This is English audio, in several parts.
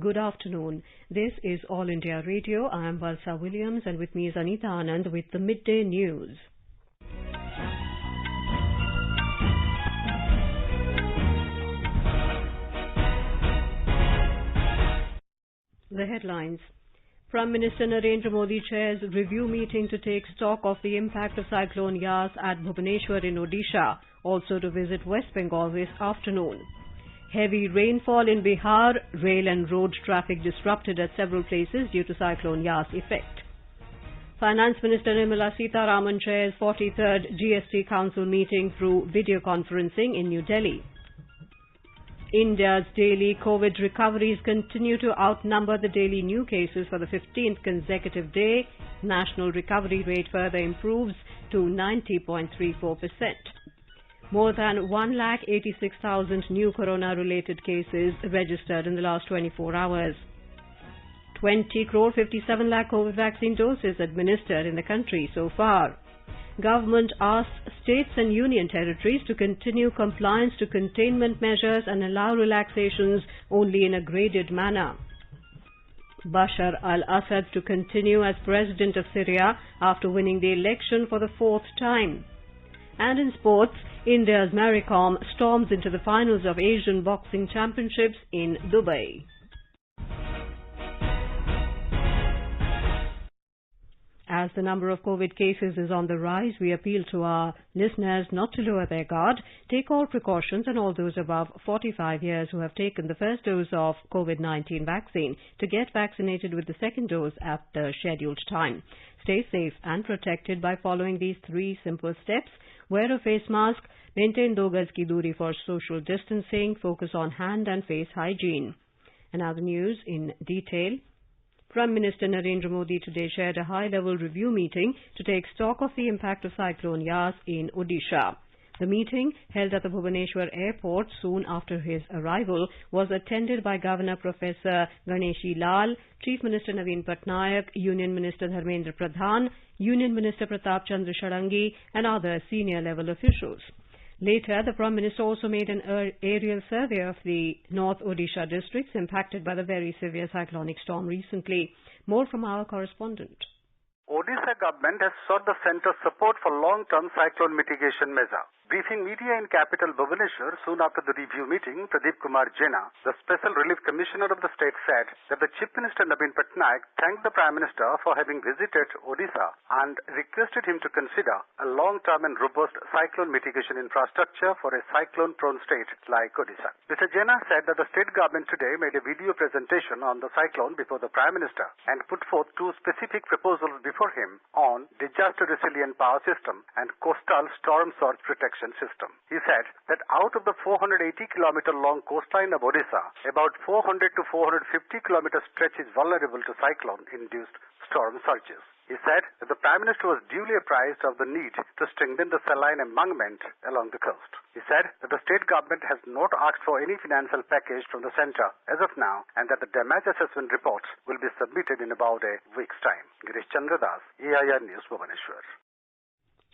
Good afternoon. This is All India Radio. I am Valsa Williams and with me is Anita Anand with the Midday News. The headlines. Prime Minister Narendra Modi chairs review meeting to take stock of the impact of Cyclone Yas at Bhubaneswar in Odisha, also to visit West Bengal this afternoon. Heavy rainfall in Bihar, rail and road traffic disrupted at several places due to Cyclone Yas effect. Finance Minister Nirmala Sitharaman chairs 43rd Gst Council Meeting through video conferencing in New Delhi. India's daily COVID recoveries continue to outnumber the daily new cases for the 15th consecutive day. National recovery rate further improves to 90.34%. More than 186,000 new corona-related cases registered in the last 24 hours. 20 crore 57 lakh COVID vaccine doses administered in the country so far. Government asks states and union territories to continue compliance to containment measures and allow relaxations only in a graded manner. Bashar al-Assad to continue as president of Syria after winning the election for the fourth time. And in sports, India's Mary Kom storms into the finals of Asian Boxing Championships in Dubai. As the number of COVID cases is on the rise, we appeal to our listeners not to lower their guard, take all precautions, and all those above 45 years who have taken the first dose of COVID-19 vaccine to get vaccinated with the second dose at the scheduled time. Stay safe and protected by following these three simple steps. Wear a face mask, maintain 2 gaz ki duri for social distancing, focus on hand and face hygiene. And now the news in detail. Prime Minister Narendra Modi today chaired a high-level review meeting to take stock of the impact of Cyclone Yas in Odisha. The meeting, held at the Bhubaneswar airport soon after his arrival, was attended by Governor Professor Ganeshi Lal, Chief Minister Naveen Patnaik, Union Minister Dharmendra Pradhan, Union Minister Pratap Chandra Sharangi and other senior-level officials. Later, the Prime Minister also made an aerial survey of the North Odisha districts impacted by the very severe cyclonic storm recently. More from our correspondent. Odisha government has sought the centre's support for long-term cyclone mitigation measure. Briefing media in capital Bhubaneswar soon after the review meeting, Pradeep Kumar Jena, the Special Relief Commissioner of the state, said that the Chief Minister Naveen Patnaik thanked the Prime Minister for having visited Odisha and requested him to consider a long-term and robust cyclone mitigation infrastructure for a cyclone-prone state like Odisha. Mr. Jena said that the state government today made a video presentation on the cyclone before the Prime Minister and put forth two specific proposals before him on disaster-resilient power system and coastal storm surge protection system. He said that out of the 480-kilometer long coastline of Odisha, about 400 to 450 kilometer stretch is vulnerable to cyclone-induced storm surges. He said that the Prime Minister was duly apprised of the need to strengthen the saline embankment along the coast. He said that the state government has not asked for any financial package from the centre as of now and that the damage assessment reports will be submitted in about a week's time. Girish Chandra Das, AIR News, Bhubaneswar.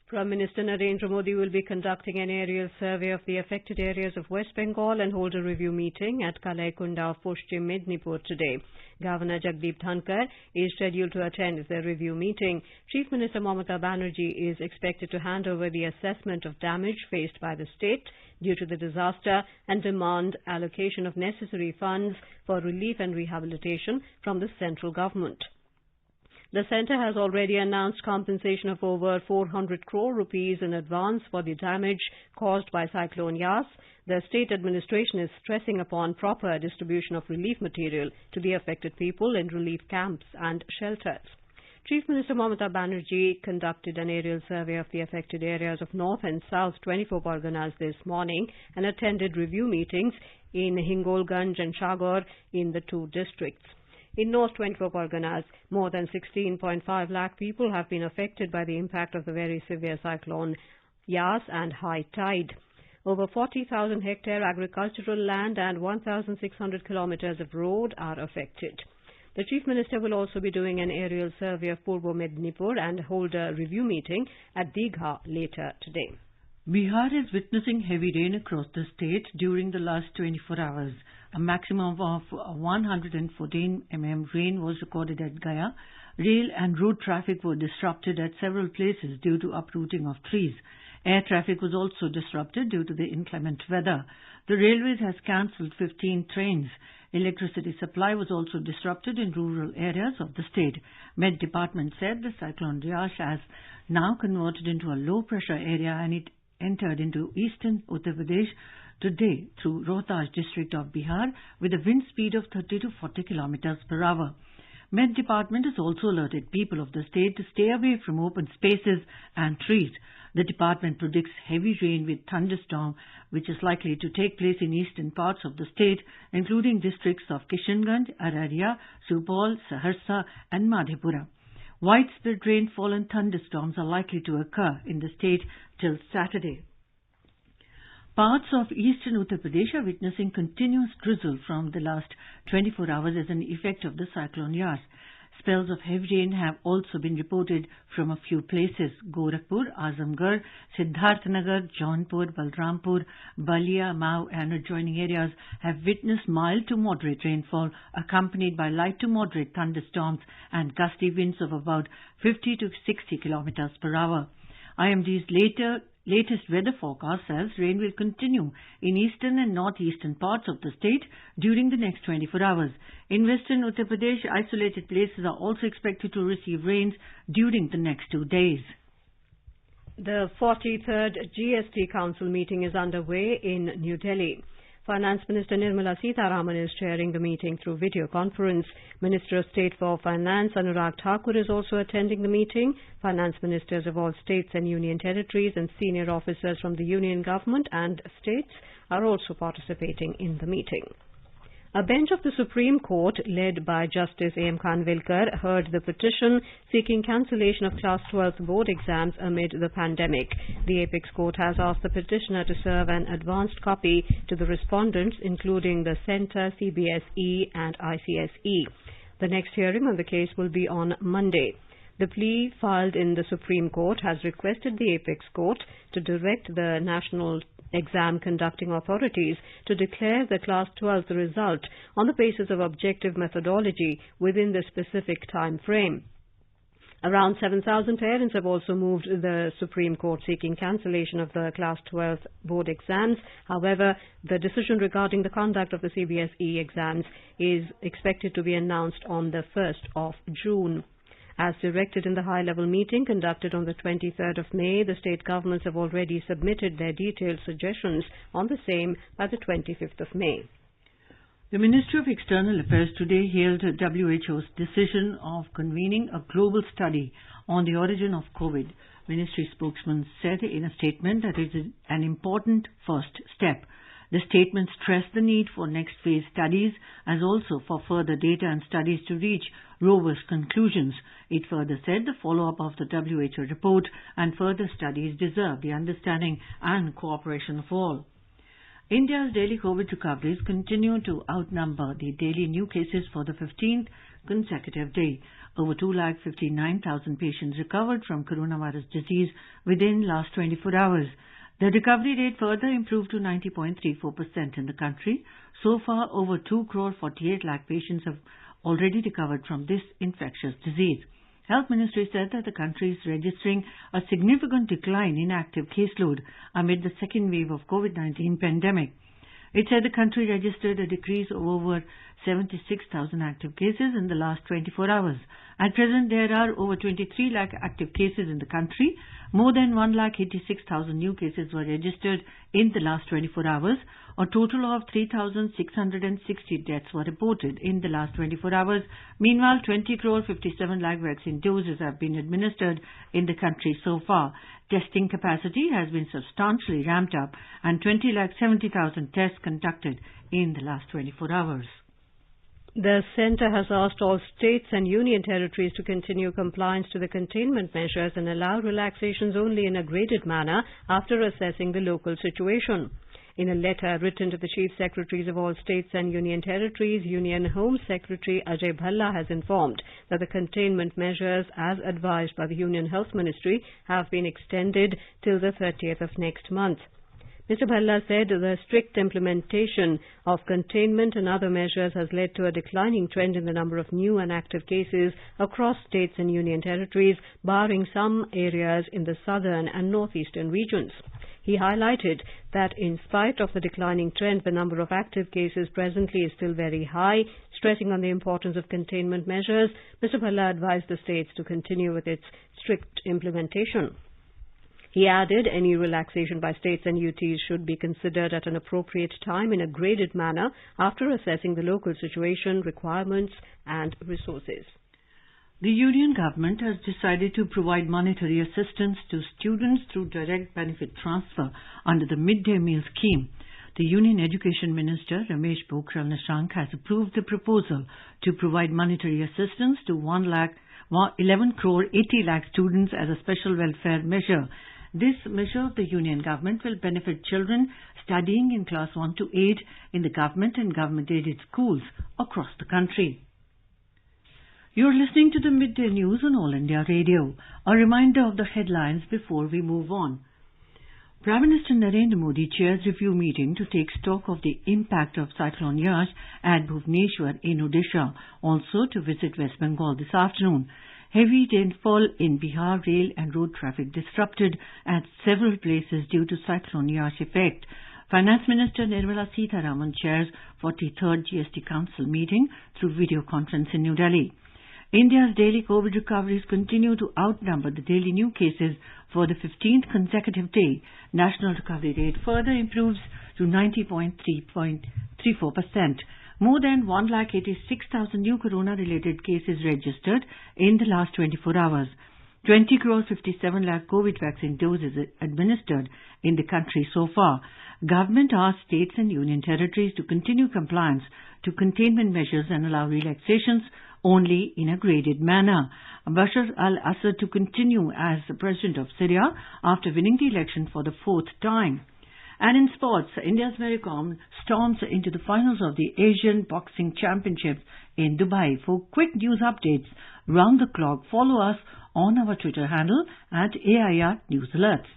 Prime Minister Narendra Modi will be conducting an aerial survey of the affected areas of West Bengal and hold a review meeting at Kalaikunda of Paschim Mednipur today. Governor Jagdeep Dhankar is scheduled to attend the review meeting. Chief Minister Mamata Banerjee is expected to hand over the assessment of damage faced by the state due to the disaster and demand allocation of necessary funds for relief and rehabilitation from the central government. The centre has already announced compensation of over 400 crore rupees in advance for the damage caused by Cyclone Yas. The state administration is stressing upon proper distribution of relief material to the affected people in relief camps and shelters. Chief Minister Mamata Banerjee conducted an aerial survey of the affected areas of North and South 24 Parganas this morning and attended review meetings in Hingolganj and Shagor in the two districts. In North 24 Parganas, more than 16.5 lakh people have been affected by the impact of the very severe cyclone Yas and high tide. Over 40,000 hectare agricultural land and 1,600 kilometers of road are affected. The Chief Minister will also be doing an aerial survey of Purbo Mednipur and hold a review meeting at Digha later today. Bihar is witnessing heavy rain across the state during the last 24 hours. A maximum of 114 mm rain was recorded at Gaya. Rail and road traffic were disrupted at several places due to uprooting of trees. Air traffic was also disrupted due to the inclement weather. The railways has cancelled 15 trains. Electricity supply was also disrupted in rural areas of the state. Met Department said the cyclone Yaas has now converted into a low-pressure area and it entered into eastern Uttar Pradesh today through Rohtas district of Bihar with a wind speed of 30 to 40 kilometers per hour. Met Department has also alerted people of the state to stay away from open spaces and trees. The department predicts heavy rain with thunderstorm, which is likely to take place in eastern parts of the state, including districts of Kishanganj, Araria, Supaul, Saharsa, and Madhepura. Widespread rainfall and thunderstorms are likely to occur in the state till Saturday. Parts of eastern Uttar Pradesh are witnessing continuous drizzle from the last 24 hours as an effect of the cyclone Yaas. Spells of heavy rain have also been reported from a few places. Gorakhpur, Azamgarh, Siddharthnagar, Jaunpur, Balrampur, Balia, Mau and adjoining areas have witnessed mild to moderate rainfall accompanied by light to moderate thunderstorms and gusty winds of about 50 to 60 kilometers per hour. IMD's latest weather forecast says rain will continue in eastern and northeastern parts of the state during the next 24 hours. In western Uttar Pradesh, isolated places are also expected to receive rains during the next 2 days. The 43rd Gst Council Meeting is underway in New Delhi. Finance Minister Nirmala Sitharaman is chairing the meeting through video conference. Minister of State for Finance Anurag Thakur is also attending the meeting. Finance ministers of all states and union territories and senior officers from the union government and states are also participating in the meeting. A bench of the Supreme Court, led by Justice A.M. Khanvilkar, heard the petition seeking cancellation of Class 12 board exams amid the pandemic. The Apex Court has asked the petitioner to serve an advanced copy to the respondents, including the Centre, CBSE and ICSE. The next hearing on the case will be on Monday. The plea filed in the Supreme Court has requested the Apex Court to direct the National Exam Conducting Authorities to declare the Class 12 result on the basis of objective methodology within the specific time frame. Around 7,000 parents have also moved the Supreme Court seeking cancellation of the Class 12 board exams. However, the decision regarding the conduct of the CBSE exams is expected to be announced on the 1st of June. As directed in the high-level meeting conducted on the 23rd of May, the state governments have already submitted their detailed suggestions on the same by the 25th of May. The Ministry of External Affairs today hailed WHO's decision of convening a global study on the origin of COVID. Ministry spokesman said in a statement that it is an important first step. The statement stressed the need for next phase studies as also for further data and studies to reach robust conclusions. It further said the follow-up of the WHO report and further studies deserve the understanding and cooperation of all. India's daily COVID recoveries continue to outnumber the daily new cases for the 15th consecutive day. Over 259,000 patients recovered from coronavirus disease within last 24 hours. The recovery rate further improved to 90.34% in the country. So far, over 2.48 lakh patients have already recovered from this infectious disease. Health Ministry said that the country is registering a significant decline in active caseload amid the second wave of COVID-19 pandemic. It said the country registered a decrease of over 76,000 active cases in the last 24 hours. At present, there are over 23 lakh active cases in the country. More than 1,86,000 new cases were registered in the last 24 hours. A total of 3,660 deaths were reported in the last 24 hours. Meanwhile, 20 crore 57 lakh vaccine doses have been administered in the country so far. Testing capacity has been substantially ramped up and 20,70,000 tests conducted in the last 24 hours. The Centre has asked all states and union territories to continue compliance to the containment measures and allow relaxations only in a graded manner after assessing the local situation. In a letter written to the Chief Secretaries of all states and union territories, Union Home Secretary Ajay Bhalla has informed that the containment measures, as advised by the Union Health Ministry, have been extended till the 30th of next month. Mr. Bhalla said the strict implementation of containment and other measures has led to a declining trend in the number of new and active cases across states and union territories, barring some areas in the southern and northeastern regions. He highlighted that in spite of the declining trend, the number of active cases presently is still very high. Stressing on the importance of containment measures, Mr. Bhalla advised the states to continue with its strict implementation. He added any relaxation by states and UTs should be considered at an appropriate time in a graded manner after assessing the local situation, requirements and resources. The Union Government has decided to provide monetary assistance to students through direct benefit transfer under the Midday Meal Scheme. The Union Education Minister, Ramesh Pokhriyal Nishank, has approved the proposal to provide monetary assistance to 11 crore 80 lakh students as a special welfare measure. This measure of the Union Government will benefit children studying in Class 1 to 8 in the government and government-aided schools across the country. You're listening to the Midday News on All India Radio. A reminder of the headlines before we move on. Prime Minister Narendra Modi chairs review meeting to take stock of the impact of Cyclone Yaas at Bhubaneswar in Odisha, also to visit West Bengal this afternoon. Heavy rainfall in Bihar, rail and road traffic disrupted at several places due to Cyclone Yaas effect. Finance Minister Nirmala Sitharaman chairs 43rd Gst Council Meeting through video conference in New Delhi. India's daily COVID recoveries continue to outnumber the daily new cases for the 15th consecutive day. National recovery rate further improves to 90.34%. More than 1,86,000 new corona-related cases registered in the last 24 hours. 20 crore 57 lakh COVID vaccine doses administered in the country so far. Government asked states and union territories to continue compliance to containment measures and allow relaxations only in a graded manner. Bashar al-Assad to continue as the president of Syria after winning the election for the fourth time. And in sports, India's Mary Kom storms into the finals of the Asian Boxing Championships in Dubai. For quick news updates round the clock, follow us on our Twitter handle at AIR News Alerts.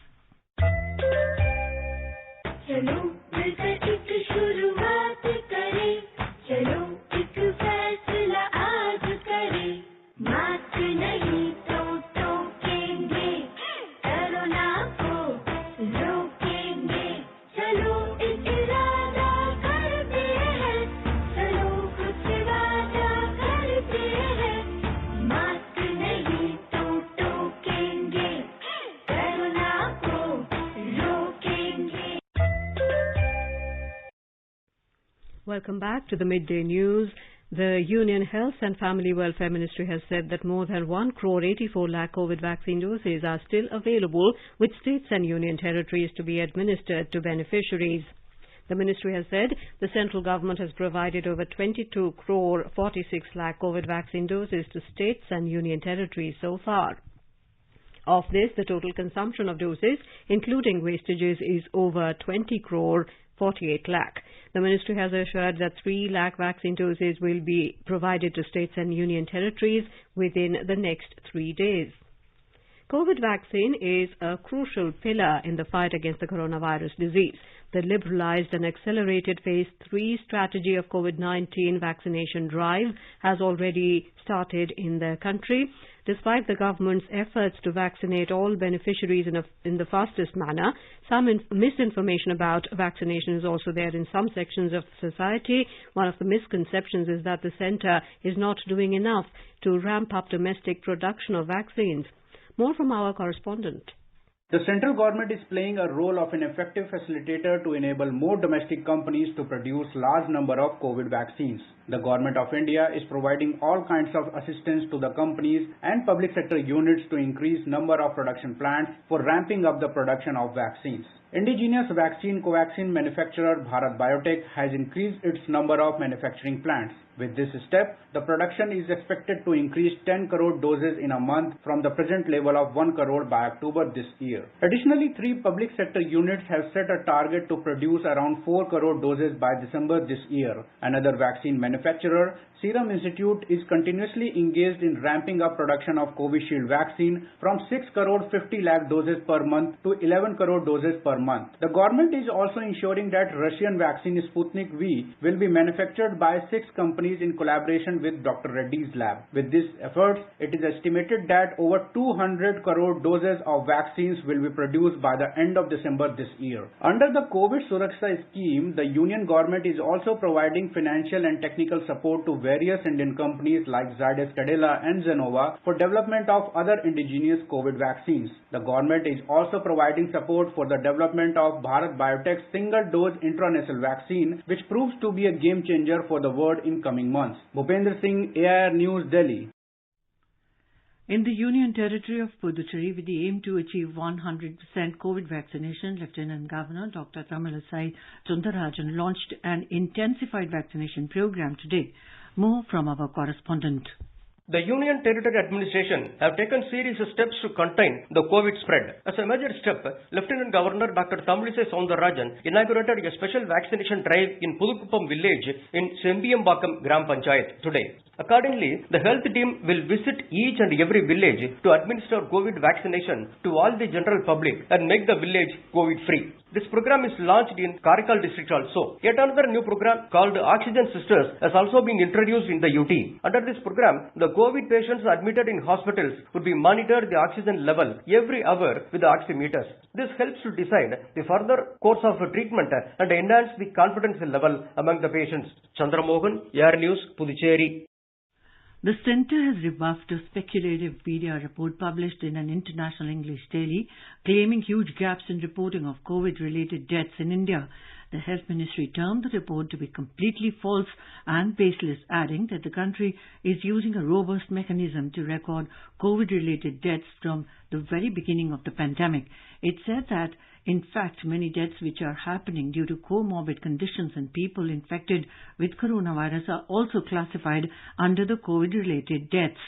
Welcome back to the Midday News. The Union Health and Family Welfare Ministry has said that more than 1 crore 84 lakh COVID vaccine doses are still available, with states and union territories to be administered to beneficiaries. The ministry has said the central government has provided over 22 crore 46 lakh COVID vaccine doses to states and union territories so far. Of this, the total consumption of doses, including wastages, is over 20 crore 48 lakh. The ministry has assured that 3 lakh vaccine doses will be provided to states and union territories within the next 3 days. COVID vaccine is a crucial pillar in the fight against the coronavirus disease. The liberalized and accelerated Phase 3 strategy of COVID-19 vaccination drive has already started in the country. Despite the government's efforts to vaccinate all beneficiaries in the fastest manner, some misinformation about vaccination is also there in some sections of society. One of the misconceptions is that the centre is not doing enough to ramp up domestic production of vaccines. More from our correspondent. The central government is playing a role of an effective facilitator to enable more domestic companies to produce large number of COVID vaccines. The Government of India is providing all kinds of assistance to the companies and public sector units to increase number of production plants for ramping up the production of vaccines. Indigenous vaccine Covaxin manufacturer Bharat Biotech has increased its number of manufacturing plants. With this step, the production is expected to increase 10 crore doses in a month from the present level of 1 crore by October this year. Additionally, 3 public sector units have set a target to produce around 4 crore doses by December this year. Another vaccine manufacturer manufacturer, Serum Institute is continuously engaged in ramping up production of Covishield vaccine from 6 crore 50 lakh doses per month to 11 crore doses per month. The government is also ensuring that Russian vaccine Sputnik V will be manufactured by 6 companies in collaboration with Dr. Reddy's lab. With these efforts, it is estimated that over 200 crore doses of vaccines will be produced by the end of December this year. Under the COVID Suraksha scheme, the Union government is also providing financial and technical support to various Indian companies like Zydus Cadila and Zenova for development of other indigenous COVID vaccines. The government is also providing support for the development of Bharat Biotech's single-dose intranasal vaccine, which proves to be a game changer for the world in coming months. Bhupendra Singh, AIR News, Delhi. In the Union Territory of Puducherry, with the aim to achieve 100% COVID vaccination, Lieutenant Governor Dr. Tamilisai Sundarajan launched an intensified vaccination program today. More from our correspondent. The Union Territory Administration have taken serious steps to contain the COVID spread. As a major step, Lieutenant Governor Dr. Tamilisai Soundarajan inaugurated a special vaccination drive in Pudukuppam village in Sembiyambakam Gram Panchayat today. Accordingly, the health team will visit each and every village to administer COVID vaccination to all the general public and make the village COVID-free. This program is launched in Karaikal district also. Yet another new program called Oxygen Sisters has also been introduced in the UT. Under this program, the COVID patients admitted in hospitals would be monitored the oxygen level every hour with the oximeters. This helps to decide the further course of treatment and enhance the confidence level among the patients. Chandramohan, AIR News, Puducherry. The centre has rebuffed a speculative media report published in an international English daily claiming huge gaps in reporting of COVID-related deaths in India. The Health Ministry termed the report to be completely false and baseless, adding that the country is using a robust mechanism to record COVID-related deaths from the very beginning of the pandemic. It said that, in fact, many deaths which are happening due to comorbid conditions and people infected with coronavirus are also classified under the COVID-related deaths.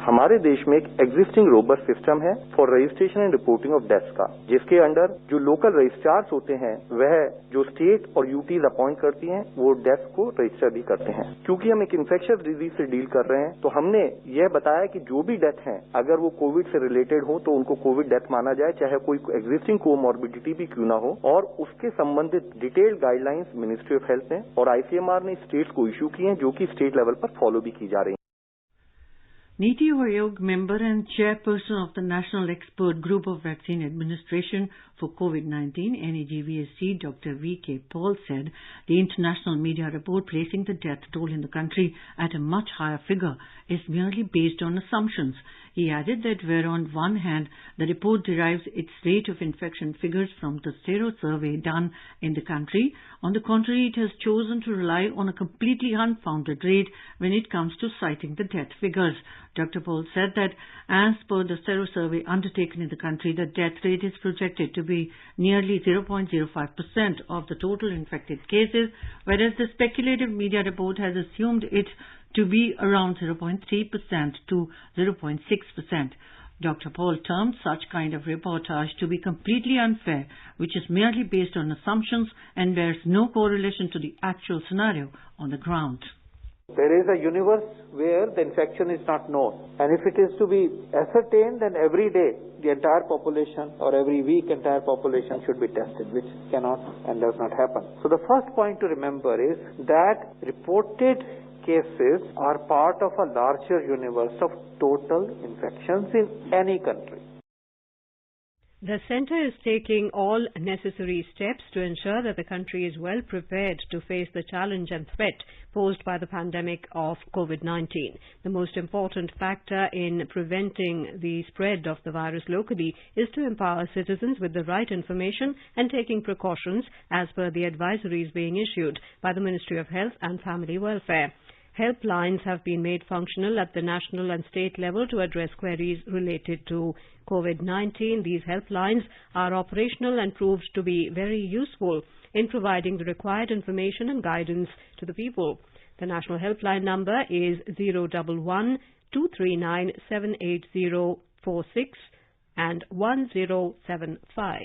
हमारे देश में एक existing robust system है for registration and reporting of deaths का, जिसके under जो local registrars होते हैं वह जो स्टेट और यूटीज अपॉइंट करती हैं वो डेथ्स को रजिस्टर भी करते हैं. क्योंकि हम एक इन्फेक्शियस डिजीज से डील कर रहे हैं तो हमने यह बताया कि जो भी डेथ हैं अगर वो कोविड से रिलेटेड हो तो उनको कोविड डेथ माना जाए, चाहे कोई एग्जिस्टिंग कोमॉर्बिडिटी भी क्यों ना हो. और उसके संबंधित detailed guidelines ministry of health ने और आईसीएमआर ने स्टेट्स को इश्यू की हैं, जो कि स्टेट लेवल पर फॉलो भी की जा रही हैं. Niti Aayog member and chairperson of the National Expert Group of Vaccine Administration for COVID-19, NAGVSC, Dr. V.K. Paul said the international media report placing the death toll in the country at a much higher figure is merely based on assumptions. He added that where on one hand the report derives its rate of infection figures from the sero survey done in the country, on the contrary it has chosen to rely on a completely unfounded rate when it comes to citing the death figures. Dr. Paul said that as per the sero survey undertaken in the country, the death rate is projected to be nearly 0.05% of the total infected cases, whereas the speculative media report has assumed it to be around 0.3% to 0.6%. Dr. Paul termed such kind of reportage to be completely unfair, which is merely based on assumptions and bears no correlation to the actual scenario on the ground. There is a universe where the infection is not known, and if it is to be ascertained, then every day the entire population or every week entire population should be tested, which cannot and does not happen. So the first point to remember is that reported cases are part of a larger universe of total infections in any country. The centre is taking all necessary steps to ensure that the country is well prepared to face the challenge and threat posed by the pandemic of COVID-19. The most important factor in preventing the spread of the virus locally is to empower citizens with the right information and taking precautions as per the advisories being issued by the Ministry of Health and Family Welfare. Helplines have been made functional at the national and state level to address queries related to COVID-19. These helplines are operational and proved to be very useful in providing the required information and guidance to the people. The national helpline number is 011 239 78046 and 1075.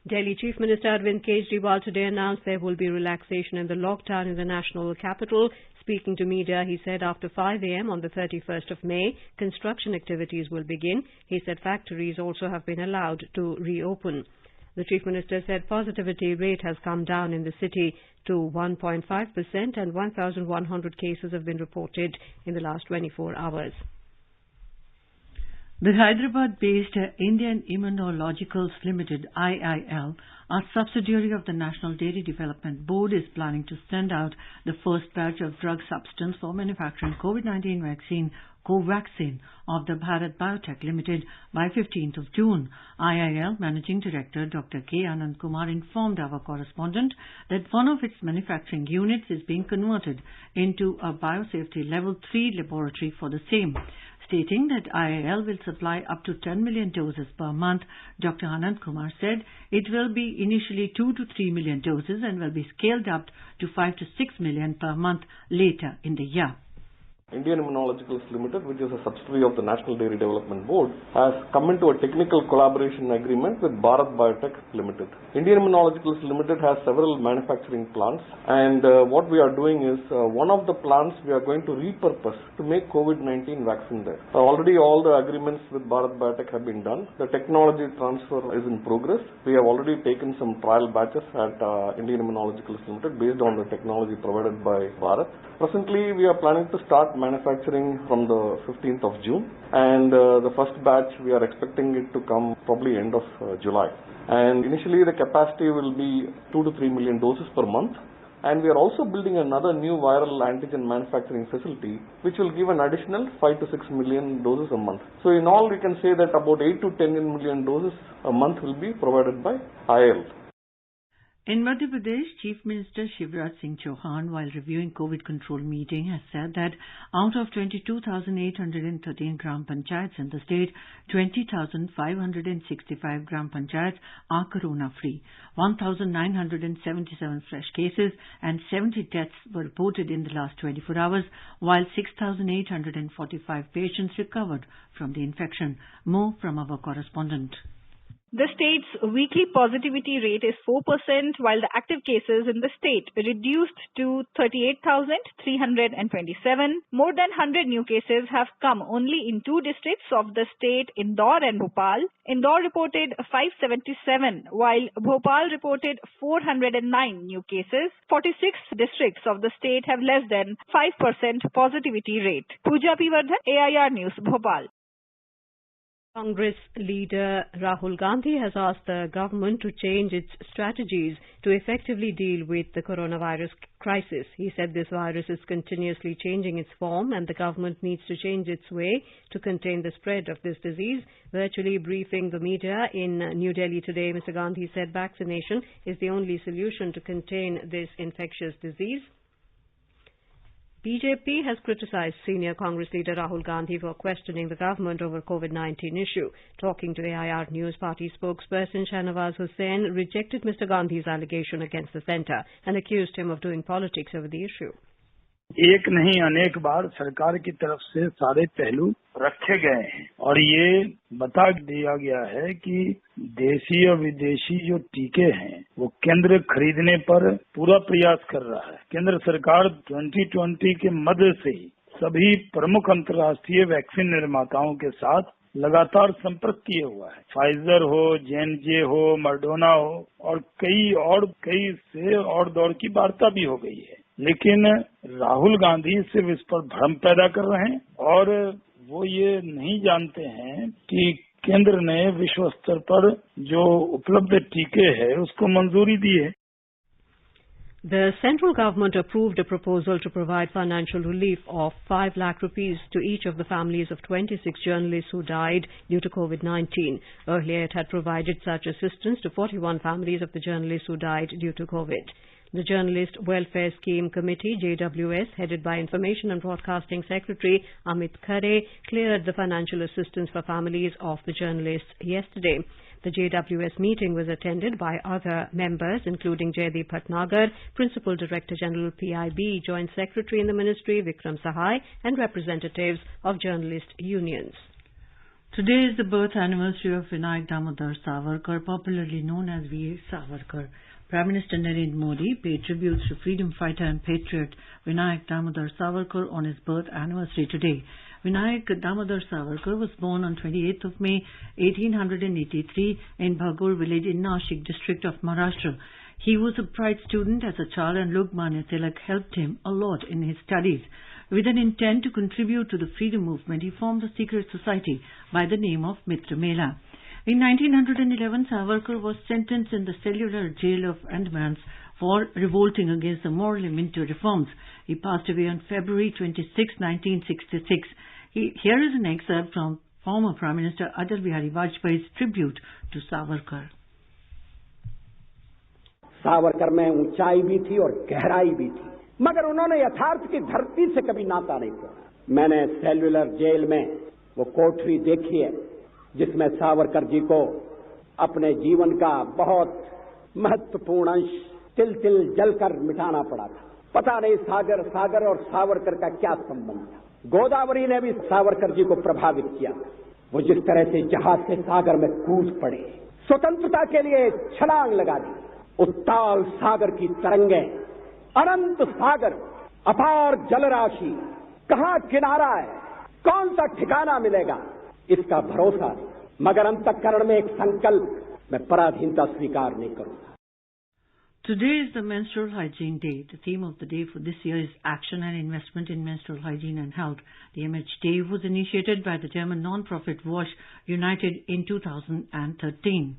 Delhi Chief Minister Arvind Kejriwal today announced there will be relaxation in the lockdown in the national capital. Speaking to media, he said after 5 a.m. on the 31st of May, construction activities will begin. He said factories also have been allowed to reopen. The Chief Minister said positivity rate has come down in the city to 1.5% and 1,100 cases have been reported in the last 24 hours. The Hyderabad-based Indian Immunologicals Limited, IIL, a subsidiary of the National Dairy Development Board, is planning to send out the first batch of drug substance for manufacturing COVID-19 vaccine Covaxin of the Bharat Biotech Limited by 15th of June. IIL Managing Director Dr. K. Anand Kumar informed our correspondent that one of its manufacturing units is being converted into a biosafety level 3 laboratory for the same. Stating that IIL will supply up to 10 million doses per month, Dr. Anand Kumar said it will be initially 2 to 3 million doses and will be scaled up to 5 to 6 million per month later in the year. Indian Immunologicals Limited, which is a subsidiary of the National Dairy Development Board, has come into a technical collaboration agreement with Bharat Biotech Limited. Indian Immunologicals Limited has several manufacturing plants, and what we are doing is one of the plants we are going to repurpose to make COVID-19 vaccine there. Already all the agreements with Bharat Biotech have been done. The technology transfer is in progress. We have already taken some trial batches at Indian Immunologicals Limited based on the technology provided by Bharat. Presently, we are planning to start manufacturing from the 15th of June, and the first batch we are expecting it to come probably end of July. And initially the capacity will be 2 to 3 million doses per month, and we are also building another new viral antigen manufacturing facility which will give an additional 5 to 6 million doses a month. So in all we can say that about 8 to 10 million doses a month will be provided by IIL. In Madhya Pradesh, Chief Minister Shivraj Singh Chauhan, while reviewing COVID control meeting, has said that out of 22,813 gram panchayats in the state, 20,565 gram panchayats are corona-free. 1,977 fresh cases and 70 deaths were reported in the last 24 hours, while 6,845 patients recovered from the infection. More from our correspondent. The state's weekly positivity rate is 4%, while the active cases in the state reduced to 38,327. More than 100 new cases have come only in 2 districts of the state, Indore and Bhopal. Indore reported 577, while Bhopal reported 409 new cases. 46 districts of the state have less than 5% positivity rate. Pooja P. Vardhan, AIR News, Bhopal. Congress leader Rahul Gandhi has asked the government to change its strategies to effectively deal with the coronavirus crisis. He said this virus is continuously changing its form and the government needs to change its way to contain the spread of this disease. Virtually briefing the media in New Delhi today, Mr. Gandhi said vaccination is the only solution to contain this infectious disease. BJP has criticized senior Congress leader Rahul Gandhi for questioning the government over COVID-19 issue. Talking to AIR News, party spokesperson Shahnawaz Hussain rejected Mr. Gandhi's allegation against the centre and accused him of doing politics over the issue. एक नहीं अनेक बार सरकार की तरफ से सारे पहलू रखे गए हैं और ये बता दिया गया है कि देशी और विदेशी जो टीके हैं वो केंद्र खरीदने पर पूरा प्रयास कर रहा है। केंद्र सरकार 2020 के मध्य से ही सभी प्रमुख अंतर्राष्ट्रीय वैक्सीन निर्माताओं के साथ लगातार संपर्क किए हुआ है। फाइजर हो, J&J हो, मर्डोना हो और कई से और दौर की वार्ता भी हो गई है। लेकिन राहुल गांधी सिर्फ इस पर भ्रम पैदा कर रहे हैं और वो ये नहीं जानते हैं कि केंद्र ने विश्व स्तर पर जो उपलब्ध टीके हैं उसको मंजूरी दी है। The central government approved a proposal to provide financial relief of 5 lakh rupees to each of the families of 26 journalists who died due to COVID-19. Earlier, it had provided such assistance to 41 families of the journalists who died due to COVID. The Journalist Welfare Scheme Committee, JWS, headed by Information and Broadcasting Secretary Amit Khare, cleared the financial assistance for families of the journalists yesterday. The JWS meeting was attended by other members, including Jaideep Bhatnagar, Principal Director General PIB, Joint Secretary in the Ministry Vikram Sahai, and representatives of journalist unions. Today is the birth anniversary of Vinayak Damodar Savarkar, popularly known as V.A. Savarkar. Prime Minister Narendra Modi paid tributes to freedom fighter and patriot Vinayak Damodar Savarkar on his birth anniversary today. Vinayak Damodar Savarkar was born on 28th of May 1883 in Bhagur village in Nashik district of Maharashtra. He was a bright student as a child and Lokmanya Tilak helped him a lot in his studies. With an intent to contribute to the freedom movement, he formed a secret society by the name of Mitra Mela. In 1911, Savarkar was sentenced in the cellular jail of Andamans for revolting against the Morley Minto reforms. He passed away on February 26, 1966. Here is an excerpt from former Prime Minister Atal Bihari Vajpayee's tribute to Savarkar. Savarkar में ऊंचाई भी थी और गहराई भी थी, मगर उन्होंने यथार्थ की धरती से कभी नाता नहीं तोड़ा। मैंने सेल्युलर जेल में वो कोठरी देखी है जिसमें सावरकर जी को अपने जीवन का बहुत महत्वपूर्ण अंश तिल तिल जलकर मिटाना पड़ा था। पता नहीं सागर और सावरकर का क्या संबंध था। गोदावरी ने भी सावरकर जी को प्रभावित किया। वो जिस तरह से जहाज से सागर में कूद पड़े, स्वतंत्रता के लिए छलांग लगा दी। उत्ताल सागर की तरंगें, अनंत सागर, अपार जलराशि, कहां किनारा है, कौन सा ठिकाना मिलेगा, इसका भरोसा नहीं। मगर अंतःकरण में एक संकल्प, मैं पराधीनता स्वीकार नहीं करूंगा। Today is the Menstrual Hygiene Day. The theme of the day for this year is Action and Investment in Menstrual Hygiene and Health. The MH Day was initiated by the German non-profit Wash United in 2013.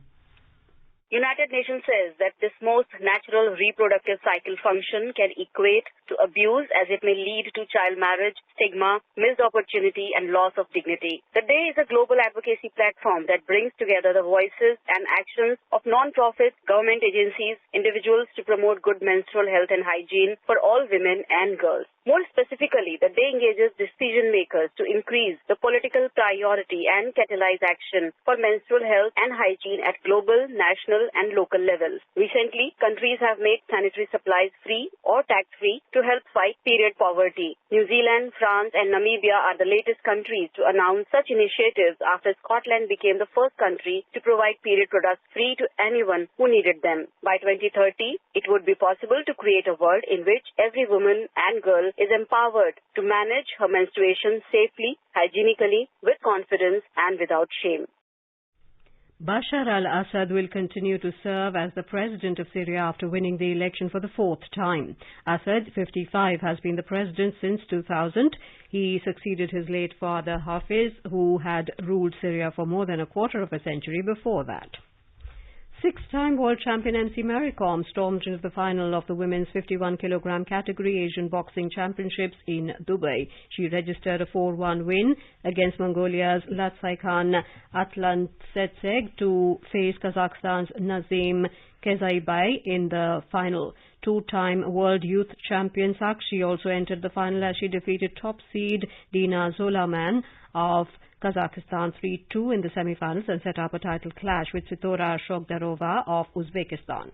United Nations says that this most natural reproductive cycle function can equate to abuse as it may lead to child marriage, stigma, missed opportunity and loss of dignity. The day is a global advocacy platform that brings together the voices and actions of non-profits, government agencies, individuals to promote good menstrual health and hygiene for all women and girls. More specifically, the day engages decision makers to increase the political priority and catalyze action for menstrual health and hygiene at global, national and local levels. Recently, countries have made sanitary supplies free or tax-free to help fight period poverty. New Zealand, France and Namibia are the latest countries to announce such initiatives after Scotland became the first country to provide period products free to anyone who needed them. By 2030, it would be possible to create a world in which every woman and girl is empowered to manage her menstruation safely, hygienically, with confidence and without shame. Bashar al-Assad will continue to serve as the president of Syria after winning the election for the fourth time. Assad, 55, has been the president since 2000. He succeeded his late father Hafez, who had ruled Syria for more than a quarter of a century before that. Six-time world champion MC Mary Kom stormed into the final of the women's 51-kilogram category Asian Boxing Championships in Dubai. She registered a 4-1 win against Mongolia's Latsaikan Atlantsetseg to face Kazakhstan's Nazim Kezaibai in the final. Two-time world youth champion Sakshi also entered the final as she defeated top seed Dina Zolaman of Kazakhstan 3-2 in the semi-finals and set up a title clash with Sitora Shogdarova of Uzbekistan.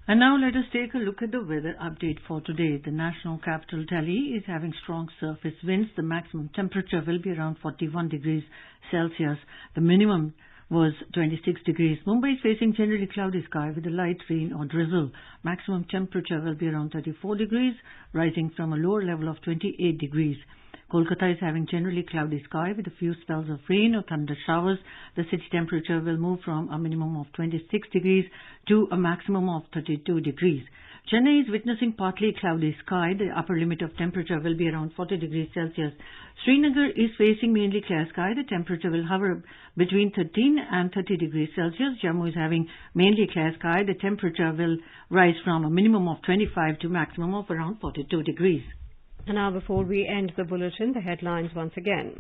And now let us take a look at the weather update for today. The national capital Delhi is having strong surface winds. The maximum temperature will be around 41 degrees Celsius. The minimum was 26 degrees. Mumbai is facing generally cloudy sky with a light rain or drizzle. Maximum temperature will be around 34 degrees, rising from a lower level of 28 degrees. Kolkata is having generally cloudy sky with a few spells of rain or thunder showers. The city temperature will move from a minimum of 26 degrees to a maximum of 32 degrees. Chennai is witnessing partly cloudy sky. The upper limit of temperature will be around 40 degrees Celsius. Srinagar is facing mainly clear sky. The temperature will hover between 13 and 30 degrees Celsius. Jammu is having mainly clear sky. The temperature will rise from a minimum of 25 to maximum of around 42 degrees. And now, before we end the bulletin, the headlines once again.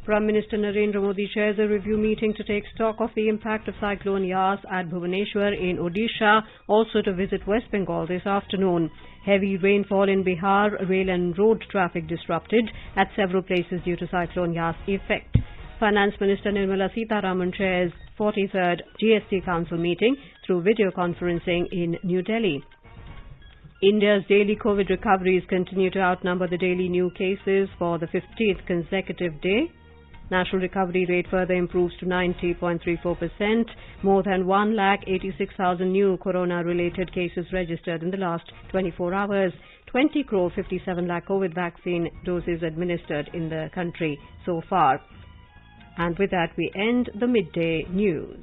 Prime Minister Narendra Modi chairs a review meeting to take stock of the impact of Cyclone Yas at Bhubaneswar in Odisha, also to visit West Bengal this afternoon. Heavy rainfall in Bihar, rail and road traffic disrupted at several places due to Cyclone Yas effect. Finance Minister Nirmala Sitharaman chairs 43rd Gst Council Meeting through video conferencing in New Delhi. India's daily COVID recoveries continue to outnumber the daily new cases for the 15th consecutive day. National recovery rate further improves to 90.34%. More than 1,86,000 new corona-related cases registered in the last 24 hours. 20 crore 57 lakh COVID vaccine doses administered in the country so far. And with that, we end the midday news.